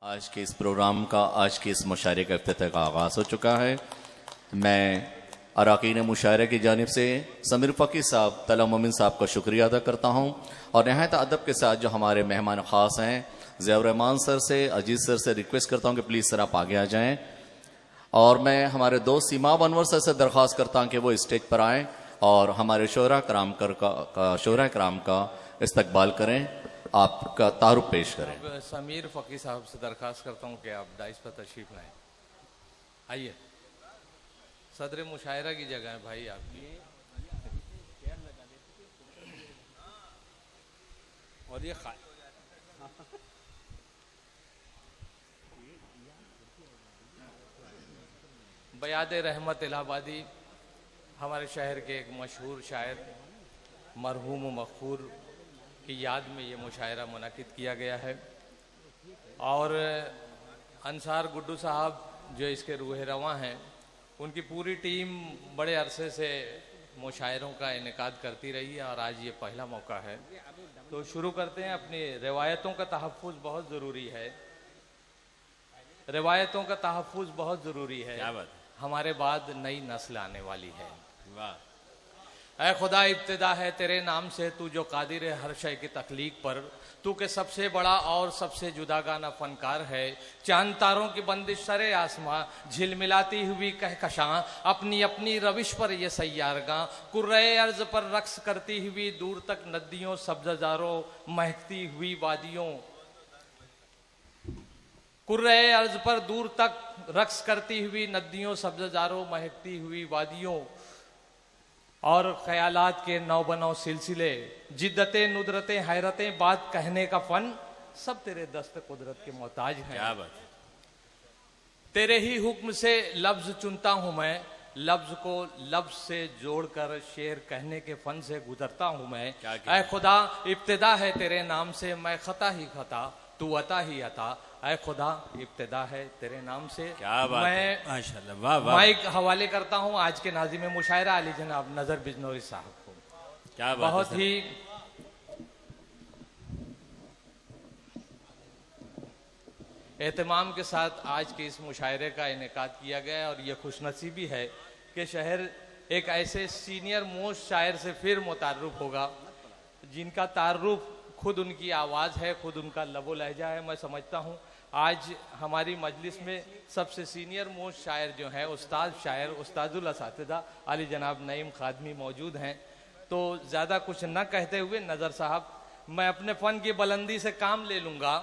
आज के इस प्रोग्राम का, आज के इस मुशायरे का इफ्तिताह का आगाज़ हो चुका है। मैं अरकान मुशायरे की जानिब से समीर फ़कीह साहब, तला मोमिन साहब का शुक्रिया अदा करता हूँ और नहायत अदब के साथ जो हमारे मेहमान ख़ास हैं ज़ियाउर रहमान सर से, अजीज़ सर से रिक्वेस्ट करता हूँ कि प्लीज़ सर आप आगे आ जाएँ। और मैं हमारे दोस्त सीमाब अनवर सर से दरख्वास्त करता हूँ कि वो स्टेज पर आएँ और हमारे शोहरा कराम का इस्तकबाल करें, आपका तारुफ पेश करें। अब समीर फ़कीह साहब से दरख्वास्त करता हूँ कि आप डाइस पर तशरीफ लाएं। आइए, सदर मुशायरा की जगह है भाई आपकी। और ये बयाद रहमत इलाहाबादी हमारे शहर के एक मशहूर शायर मरहूम मग़फ़ूर की याद में ये मुशायरा मुनक़िद किया गया है। और अंसार गुड्डू साहब जो इसके रूह रवां हैं, उनकी पूरी टीम बड़े अरसे से मुशायरों का इनेकाद करती रही है और आज ये पहला मौका है। तो शुरू करते हैं। अपनी रिवायतों का तहफ़्फ़ुज़ बहुत ज़रूरी है, रिवायतों का तहफ़्फ़ुज़ बहुत ज़रूरी है। क्या बात? हमारे बाद नई नस्ल आने वाली है। वाह। ऐ खुदा इब्तिदा है तेरे नाम से, तू जो कादिर है हर शय की तख्लीक पर, तू के सबसे बड़ा और सबसे जुदागाना फनकार है। चांद तारों की बंदिश सरे आसमां, झिलमिलाती हुई कहकशां, अपनी अपनी रविश पर ये सैयारगां, कुर्रे अर्ज पर रक्स करती हुई दूर तक नदियों, सब्ज़जारों, महकती हुई वादियों, कुर्रे अर्ज पर दूर तक रक्स करती हुई नदियों, सब्ज़जारों, महकती हुई वादियों और ख्यालात के नौ बनौ सिलसिले, जिद्दतें, नुदरतें, हैरतें, बात कहने का फन, सब तेरे दस्त कुदरत के मोहताज हैं। क्या बात? तेरे ही हुक्म से लफ्ज चुनता हूं मैं, लफ्ज को लफ्ज से जोड़कर शेर कहने के फन से गुजरता हूं मैं। ऐ खुदा इब्तिदा है तेरे नाम से, मैं खता ही खता, तू अता ही अता। ऐ खुदा इब्तिदा है तेरे नाम से। क्या बात? मैं माशाल्लाह, वाह वाह। माइक हवाले करता हूं आज के नाज़िम मुशायरा अली जनाब नजर बिजनौरी साहब को। क्या बात? बहुत ही एहतमाम के साथ आज के इस मुशायरे का इनेकाद किया गया है और ये खुशनसीबी है कि शहर एक ऐसे सीनियर मोस्ट शायर से फिर मुतारुफ होगा जिनका तारुफ खुद उनकी आवाज़ है, खुद उनका लबो लहजा है। मैं समझता हूँ आज हमारी मजलिस में सबसे सीनियर मोस्ट शायर जो है उस्ताद शायर उस्तादुल असातिज़ा अली जनाब नईम खादमी मौजूद हैं। तो ज़्यादा कुछ न कहते हुए नज़र साहब, मैं अपने फ़न की बुलंदी से काम ले लूँगा।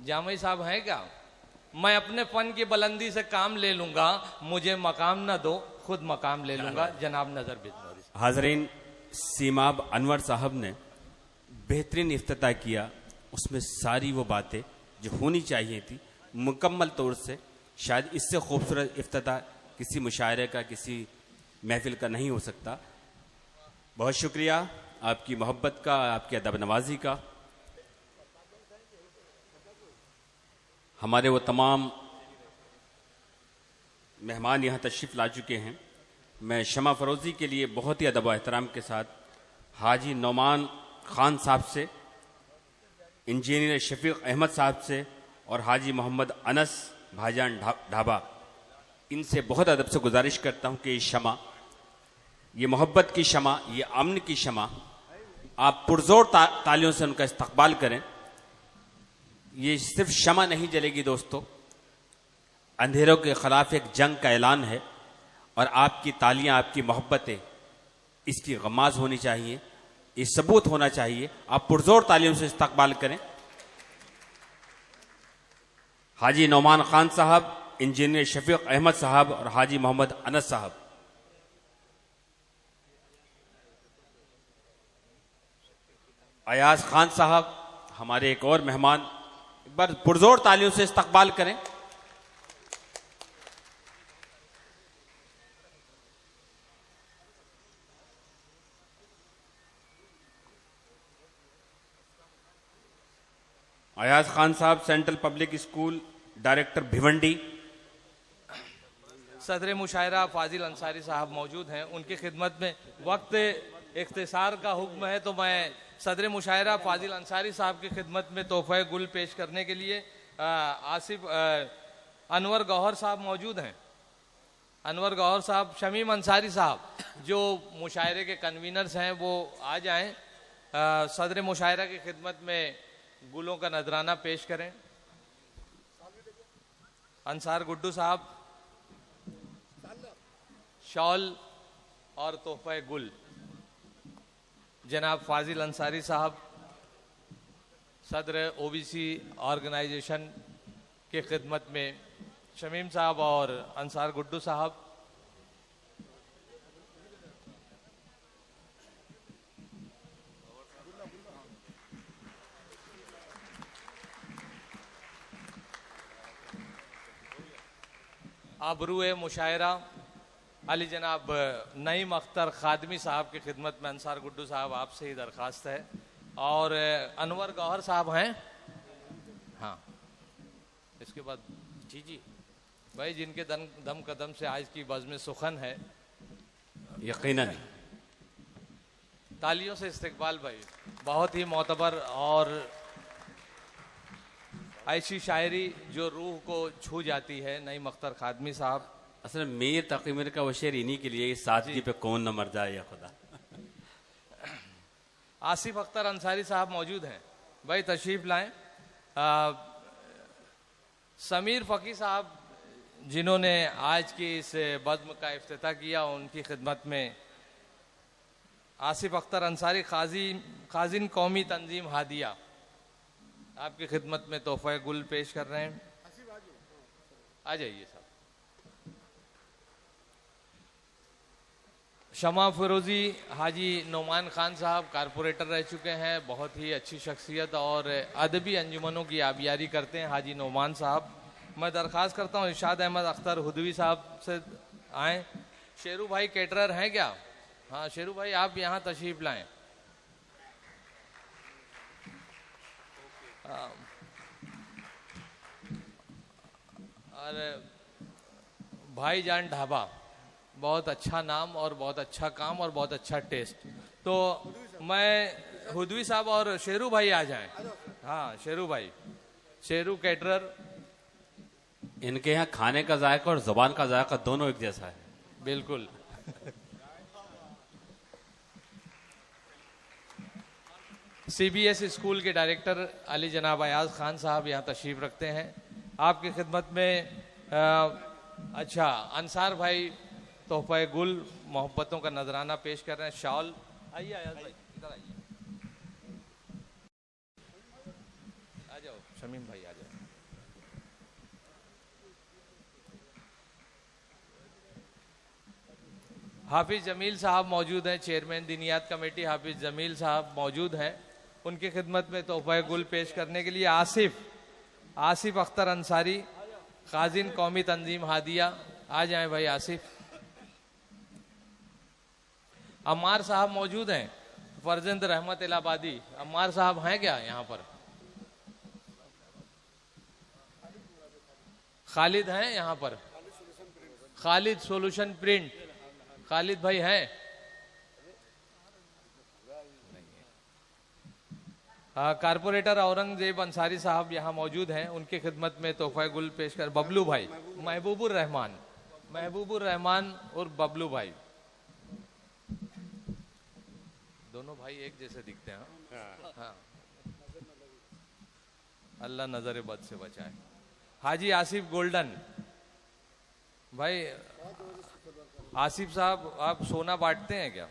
जामई साहब हैं क्या? मैं अपने फ़न की बुलंदी से काम ले लूँगा, मुझे मकाम न दो, खुद मकाम ले लूँगा। जनाब नज़र बिजनौरी। हाज़रीन, सीमाब अनवर साहब ने बेहतरीन इफ्तिताह किया, उसमें सारी वो बातें जो होनी चाहिए थी मुकम्मल तौर से, शायद इससे खूबसूरत इफ्तिताह किसी मुशायरे का, किसी महफिल का नहीं हो सकता। बहुत शुक्रिया आपकी मोहब्बत का, आपकी अदब नवाजी का। हमारे वो तमाम मेहमान यहाँ तशरीफ़ ला चुके हैं। मैं शमा फरोज़ी के लिए बहुत ही अदब व एहतराम के साथ हाजी नौमान खान साहब से, इंजीनियर शफीक अहमद साहब से और हाजी मोहम्मद अनस भाईजान ढाबा, इनसे बहुत अदब से गुजारिश करता हूं कि ये शमा, ये मोहब्बत की शमा, ये अमन की शमा, आप पुरजोर तालियों से उनका इस्तकबाल करें। ये सिर्फ शमा नहीं जलेगी दोस्तों, अंधेरों के खिलाफ एक जंग का ऐलान है और आपकी तालियां, आपकी मोहब्बतें इसकी गमाज होनी चाहिए, ये सबूत होना चाहिए। आप पुरजोर तालियों से इस्तकबाल करें। हाजी नौमान खान साहब, इंजीनियर शफीक अहमद साहब और हाजी मोहम्मद अनस साहब। अयाज खान साहब हमारे एक और मेहमान, एक बार पुरजोर तालियों से इस्तकबाल करें। अयाज खान साहब, central public school director Bhiwandi. सदर मुशायरा फाजिल अंसारी साहब मौजूद हैं, उनकी खिदमत में वक्त इख्तिसार का हुक्म है तो मैं सदर मुशायरा फाजिल अंसारी साहब की खिदमत में तोहफा गुल पेश करने के लिए आसिफ अनवर गौहर साहब मौजूद हैं। अनवर गौहर साहब, शमीम अंसारी साहब जो मुशायरे के कन्वीनर्स हैं वो आ जाएं, सदर मुशायरा की खिदमत में गुलों का नजराना पेश करें। अंसार गुड्डू साहब शॉल और तोहफा गुल। जनाब फाजिल अंसारी साहब सदर ओबीसी ऑर्गेनाइजेशन की खिदमत में, शमीम साहब और अंसार गुड्डू साहब। आबरूए मुशायरा अली जनाब नईम अख्तर खादमी साहब की खिदमत में अंसार गुड्डू साहब आपसे ही दरख्वास्त है। और अनवर गौहर साहब हैं। हाँ, इसके बाद जी भाई जिनके दम कदम से आज की बज़्म सुखन है, यकीनन तालियों से इस्तकबाल भाई। बहुत ही मोतबर और ऐसी शायरी जो रूह को छू जाती है। नईम अख्तर खादमी साहब, असल में मीर तकी मीर का वो शेर इन्हीं के लिए, सादगी पे कौन न मर जाए या खुदा। आसिफ अख्तर अंसारी साहब मौजूद हैं, भाई तशरीफ लाएं। समीर फ़की साहब जिन्होंने आज की इस बज़्म का इफ्तिताह किया, उनकी खिदमत में आसिफ अख्तर अंसारी खाजिन कौमी तंजीम हादिया आपकी खिदमत में तोहफा गुल पेश कर रहे हैं। आ जाइए साहब। शमा फिरोजी हाजी नोमान खान साहब कारपोरेटर रह चुके हैं, बहुत ही अच्छी शख्सियत और अदबी अंजुमनों की आबियारी करते हैं हाजी नोमान साहब। मैं दरख्वास्त करता हूँ इरशाद अहमद अख्तर हुदवी साहब से आए। शेरू भाई केटरर हैं क्या? हाँ शेरू भाई आप यहाँ तशरीफ लाएं। और भाईजान ढाबा, बहुत अच्छा नाम और बहुत अच्छा काम और बहुत अच्छा टेस्ट। तो मैं हुदवी साहब और शेरू भाई आ जाएं। हाँ शेरू भाई, शेरू कैटरर। इनके यहाँ खाने का जायका और जुबान का जायका दोनों एक जैसा है। बिल्कुल। सीबीएस स्कूल के डायरेक्टर अली जनाब अयाज खान साहब यहाँ तशरीफ रखते हैं। आपकी खिदमत में अच्छा अंसार भाई तोहफा गुल मोहब्बतों का नजराना पेश कर रहे हैं। शॉल आइए अयाज भाई, इधर आइए, आ जाओ शमीम भाई आ जाओ। हाफिज जमील साहब मौजूद हैं, चेयरमैन दीनियात कमेटी हाफिज जमील साहब मौजूद हैं। उनकी खिदमत में तोहफा गुल पेश करने के लिए आसिफ अख्तर अंसारी खाजिन कौमी तंजीम हादिया आ जाएं भाई। आसिफ। अम्मार साहब मौजूद हैं, फरजंद रहमत इलाहाबादी। अम्मार साहब हैं क्या यहाँ पर? खालिद हैं यहाँ पर? खालिद सोल्यूशन प्रिंट, खालिद भाई हैं? कारपोरेटर औरंगजेब अंसारी साहब यहाँ मौजूद हैं। उनकी खिदमत में तोहफा गुल पेश कर बबलू भाई, महबूबुर रहमान और बबलू भाई, दोनों भाई एक जैसे दिखते हैं। हाँ, अल्लाह नजर बद से बचाए। हाजी आसिफ गोल्डन भाई। आसिफ साहब आप सोना बांटते हैं क्या?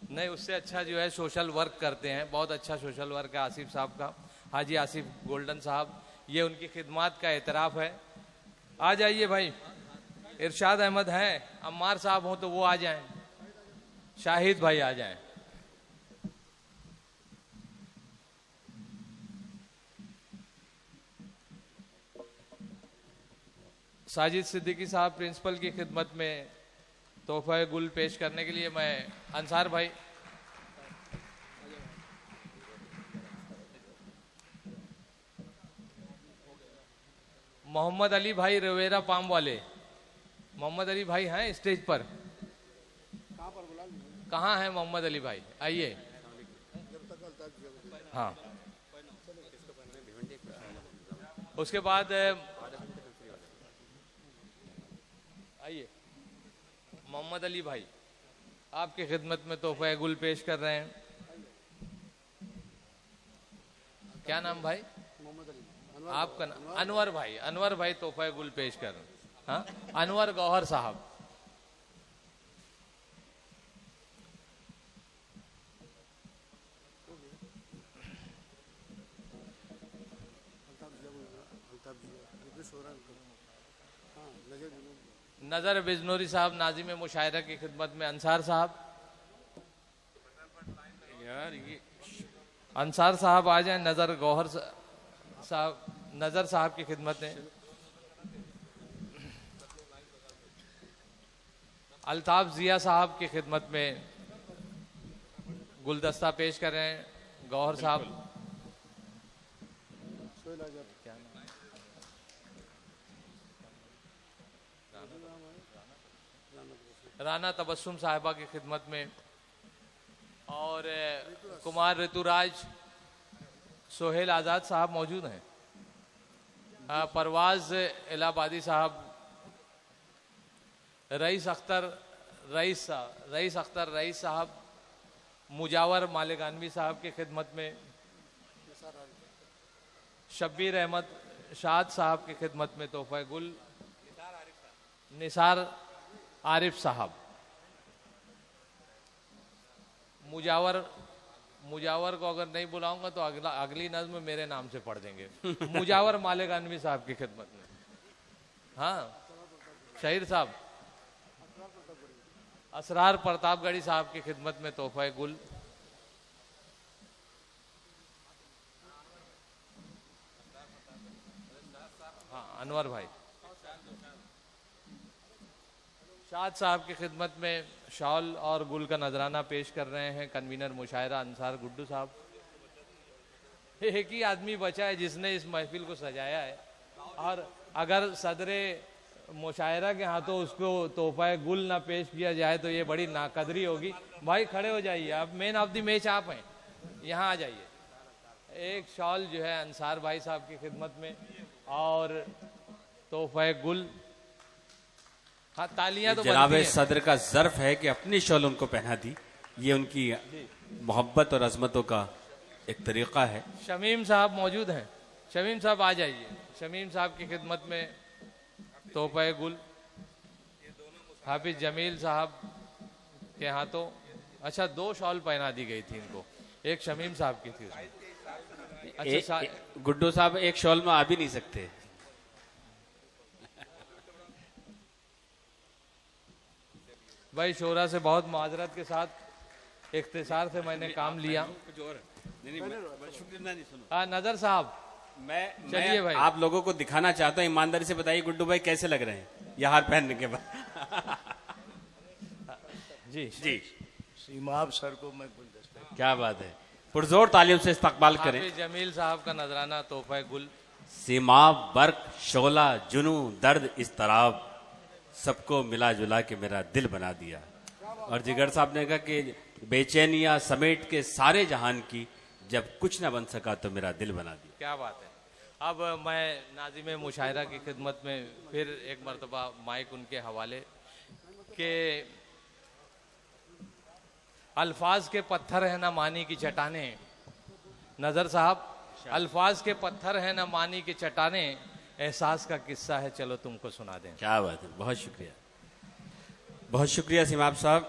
नहीं, उससे अच्छा जो है सोशल वर्क करते हैं, बहुत अच्छा सोशल वर्क है आसिफ साहब का। हाजी आसिफ गोल्डन साहब, ये उनकी खिदमत का एतराफ़ है। आ जाइए भाई। इरशाद अहमद हैं, अम्मार साहब हों तो वो आ जाएं, शाहिद भाई आ जाएं। साजिद सिद्दीकी साहब प्रिंसिपल की खिदमत में तोहफा गुल पेश करने के लिए मैं अंसार भाई। मोहम्मद अली भाई रवेरा पाम वाले, मोहम्मद अली भाई हैं स्टेज पर? कहाँ हैं मोहम्मद अली भाई? आइए। हाँ, उसके बाद आइए मोहम्मद अली भाई आपकी खिदमत में तोहफा गुल पेश कर रहे हैं। क्या नाम भाई आपका? अनवर भाई, अनवर भाई तोहफा गुल पेश कर रहे हैं। हाँ, अनवर गौहर साहब। नजर बिजनूरी साहब नाजिम मुशायरा की खिदमत में। अंसार साहब, यार ये अंसार साहब आ जाए। नजर गौहर साहब, नजर साहब की खिदमत में। अल्ताफ जिया साहब की खिदमत में गुलदस्ता पेश कर रहे हैं। गौहर साहब, राना तबस्सुम साहिबा की खिदमत में। और कुमार ऋतुराज सोहेल आज़ाद साहब मौजूद हैं। परवाज इलाहाबादी साहब, रईस अख्तर रईस साहब, मुजावर मालिकानवी साहब की खिदमत में। शब्बीर अहमद शाद साहब की खिदमत में तोहफा गुल। निसार आरिफ साहब। मुजावर को अगर नहीं बुलाऊंगा तो अगली नज्म मेरे नाम से पढ़ देंगे। मुजावर मालिकानवी साहब की खिदमत में। हाँ, शहीर साहब। असरार प्रतापगढ़ी साहब की खिदमत में तोहफा गुल। हाँ, अनवर भाई। शाद साहब की खिदमत में शॉल और गुल का नजराना पेश कर रहे हैं कन्वीनर मुशायरा अंसार गुड्डू साहब। एक ही आदमी बचा है जिसने इस महफिल को सजाया है, और अगर सदरे मुशायरा के हाथों उसको तोहफा गुल ना पेश किया जाए तो ये बड़ी नाकदरी होगी। भाई खड़े हो जाइए, आप मेन ऑफ द मैच आप हैं, यहाँ आ जाइए। एक शॉल जो है अंसार भाई साहब की खिदमत में और तोहफा गुल। हाँ, तालियां तो जनाब बनती हैं। सदर का ज़र्फ है कि अपनी शॉल उनको पहना दी। ये उनकी मोहब्बत और अजमतों का एक तरीका है। शमीम साहब मौजूद हैं। शमीम साहब आ जाइए। शमीम साहब की खिदमत में तोहफा गुल। हाफिज जमील साहब के हाथों, अच्छा 2 शॉल पहना दी गई थी इनको, एक शमीम साहब की थी उसमें। अच्छा गुड्डू साहब एक शॉल में आ भी नहीं सकते। भाई शोरा से बहुत माजरत के साथ इख्तिसार से मैंने काम लिया। हाँ, नजर साहब चलिए भाई। आप लोगों को दिखाना चाहता हूँ, ईमानदारी से बताइए गुड्डू भाई कैसे लग रहे हैं ये हार पहनने के बाद। जी जी, सीमाब सर को मैं गुलदस्ता। क्या बात है, पुरजोर तालियों से इस्तकबाल करें। हाफिज जमील साहब का नजराना तोहफा गुल। सीमाब बर्क शोला जुनू दर्द इस्तराब, सबको मिला जुला के मेरा दिल बना दिया। और जिगर साहब ने कहा कि बेचैनियां समेट के सारे जहान की, जब कुछ ना बन सका तो मेरा दिल बना दिया। क्या बात है। अब मैं नाजिम मुशायरा की खिदमत में फिर एक मरतबा माइक उनके हवाले के। अल्फाज के पत्थर है ना मानी की चट्टाने। नजर साहब, अल्फाज के पत्थर है ना मानी की चट्टाने, एहसास का किस्सा है चलो तुमको सुना दें। क्या बात है, बहुत शुक्रिया, बहुत शुक्रिया सीमाब साहब।